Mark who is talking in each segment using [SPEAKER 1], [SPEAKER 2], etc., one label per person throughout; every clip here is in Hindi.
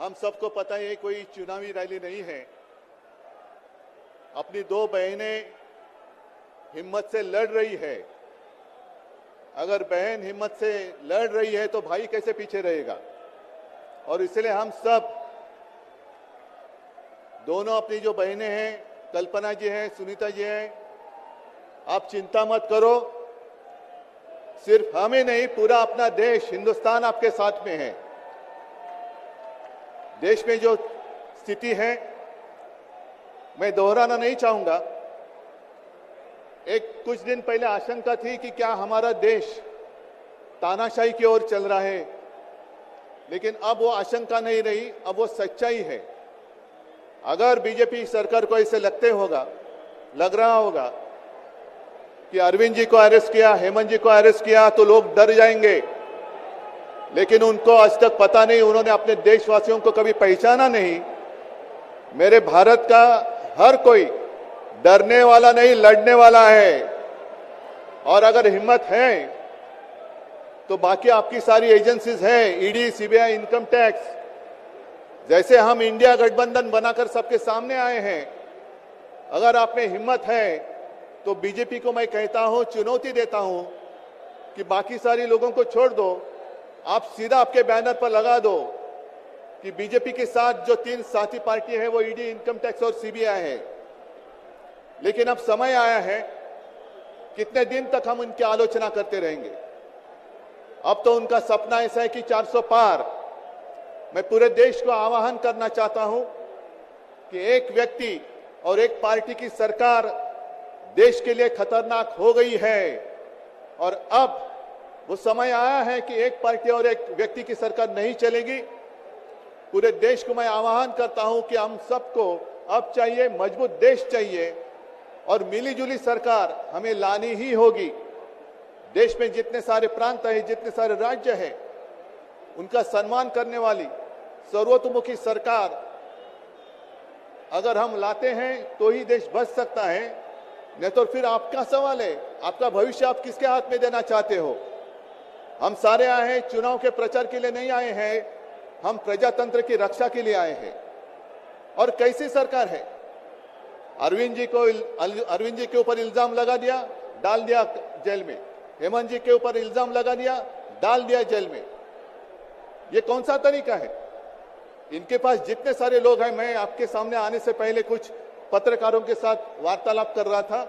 [SPEAKER 1] हम सबको पता है कोई चुनावी रैली नहीं है। अपनी दो बहनें हिम्मत से लड़ रही है। अगर बहन हिम्मत से लड़ रही है तो भाई कैसे पीछे रहेगा। और इसलिए हम सब दोनों अपनी जो बहनें हैं, कल्पना जी हैं, सुनीता जी हैं, आप चिंता मत करो। सिर्फ हमें नहीं, पूरा अपना देश हिंदुस्तान आपके साथ में है। देश में जो स्थिति है मैं दोहराना नहीं चाहूंगा। कुछ दिन पहले आशंका थी कि क्या हमारा देश तानाशाही की ओर चल रहा है, लेकिन अब वो आशंका नहीं रही, अब वो सच्चाई है। अगर बीजेपी सरकार को ऐसे लग रहा होगा कि अरविंद जी को अरेस्ट किया, हेमंत जी को अरेस्ट किया तो लोग डर जाएंगे, लेकिन उनको आज तक पता नहीं, उन्होंने अपने देशवासियों को कभी पहचाना नहीं। मेरे भारत का हर कोई डरने वाला नहीं, लड़ने वाला है। और अगर हिम्मत है तो बाकी आपकी सारी एजेंसीज हैं, ईडी, सीबीआई, इनकम टैक्स, जैसे हम इंडिया गठबंधन बनाकर सबके सामने आए हैं। अगर आप में हिम्मत है तो बीजेपी को मैं कहता हूं, चुनौती देता हूं कि बाकी सारी लोगों को छोड़ दो, आप सीधा आपके बैनर पर लगा दो कि बीजेपी के साथ जो 3 साथी पार्टी है वो ईडी, इनकम टैक्स और सीबीआई है। लेकिन अब समय आया है, कितने दिन तक हम उनकी आलोचना करते रहेंगे। अब तो उनका सपना ऐसा है कि 400 पार। मैं पूरे देश को आह्वान करना चाहता हूं कि एक व्यक्ति और एक पार्टी की सरकार देश के लिए खतरनाक हो गई है और अब वो समय आया है कि एक पार्टी और एक व्यक्ति की सरकार नहीं चलेगी। पूरे देश को मैं आह्वान करता हूं कि हम सबको अब चाहिए, मजबूत देश चाहिए और मिलीजुली सरकार हमें लानी ही होगी। देश में जितने सारे प्रांत है, जितने सारे राज्य हैं, उनका सम्मान करने वाली सर्वतोमुखी सरकार अगर हम लाते हैं तो ही देश बच सकता है, नहीं तो फिर आपका सवाल है, आपका भविष्य आप किसके हाथ में देना चाहते हो। हम सारे आए हैं चुनाव के प्रचार के लिए नहीं आए हैं, हम प्रजातंत्र की रक्षा के लिए आए हैं। और कैसी सरकार है, अरविंद जी के ऊपर इल्जाम लगा दिया, डाल दिया जेल में। हेमंत जी के ऊपर इल्जाम लगा दिया, डाल दिया जेल में। ये कौन सा तरीका है। इनके पास जितने सारे लोग हैं, मैं आपके सामने आने से पहले कुछ पत्रकारों के साथ वार्तालाप कर रहा था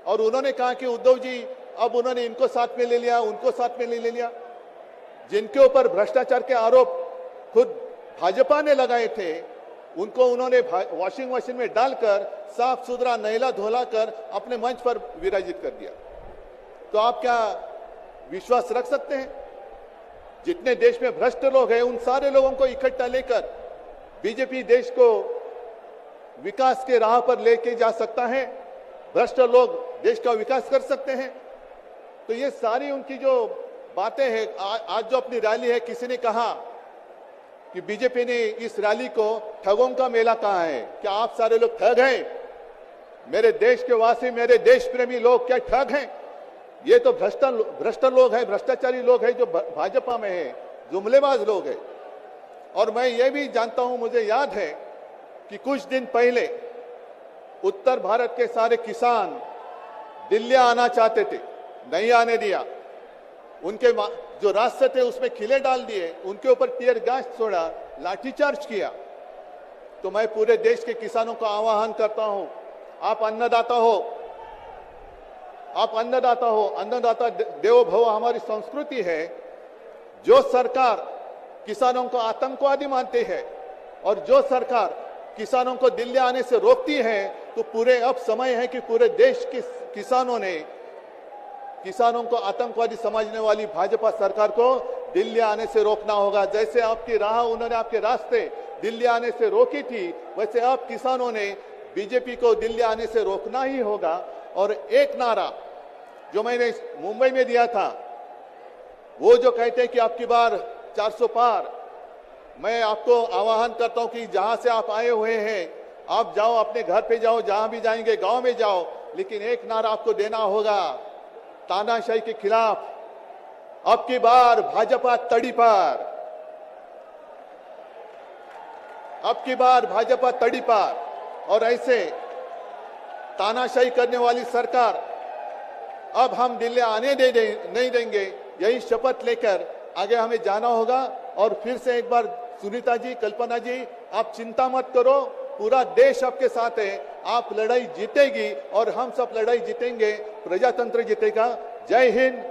[SPEAKER 1] और उन्होंने कहा कि उद्धव जी अब उन्होंने इनको साथ में ले लिया, उनको साथ में ले लिया। जिनके ऊपर भ्रष्टाचार के आरोप खुद भाजपा ने लगाए थे, उनको उन्होंने वॉशिंग मशीन में डालकर साफ सुथरा नहला धोला कर अपने मंच पर विराजित कर दिया। तो आप क्या विश्वास रख सकते हैं। जितने देश में भ्रष्ट लोग हैं, उन सारे लोगों को इकट्ठा लेकर बीजेपी देश को विकास के राह पर लेके जा सकता है। भ्रष्ट लोग देश का विकास कर सकते हैं। तो ये सारी उनकी जो बातें हैं, आज जो अपनी रैली है, किसी ने कहा कि बीजेपी ने इस रैली को ठगों का मेला कहा है। क्या आप सारे लोग ठग हैं। मेरे देश के वासी, मेरे देश प्रेमी लोग क्या ठग हैं। ये तो भ्रष्ट लोग हैं, भ्रष्टाचारी लोग हैं जो भाजपा में है, जुमलेबाज लोग हैं। और मैं ये भी जानता हूं, मुझे याद है कि कुछ दिन पहले उत्तर भारत के सारे किसान दिल्ली आना चाहते थे, नहीं आने दिया। उनके जो रास्ते थे उसमें खिले डाल दिए, उनके ऊपर टीयर गैस छोड़ा, लाठीचार्ज किया। तो मैं पूरे देश के किसानों का आह्वान करता हूं, आप अन्नदाता हो, अन्नदाता देवो भव हमारी संस्कृति है। जो सरकार किसानों को आतंकवादी मानती है और जो सरकार किसानों को दिल्ली आने से रोकती है, तो अब समय है कि पूरे देश के किसानों को आतंकवादी समझने वाली भाजपा सरकार को दिल्ली आने से रोकना होगा। जैसे आपकी राह उन्होंने आपके रास्ते दिल्ली आने से रोकी थी, वैसे अब किसानों ने बीजेपी को दिल्ली आने से रोकना ही होगा। और एक नारा जो मैंने मुंबई में दिया था, वो जो कहते हैं कि आपकी बार 400 पार, मैं आपको आह्वान करता हूं कि जहां से आप आए हुए हैं, आप जाओ, अपने घर पे जाओ, जहां भी जाएंगे, गांव में जाओ, लेकिन एक नारा आपको देना होगा तानाशाही के खिलाफ, अब की बार भाजपा तड़ी पर। अब की बार भाजपा तड़ीपार और ऐसे तानाशाही करने वाली सरकार अब हम दिल्ली आने नहीं देंगे। यही शपथ लेकर आगे हमें जाना होगा। और फिर से एक बार सुनीता जी, कल्पना जी, आप चिंता मत करो, पूरा देश आपके साथ है। आप लड़ाई जीतेगी और हम सब लड़ाई जीतेंगे, प्रजातंत्र जीतेगा। जय हिंद।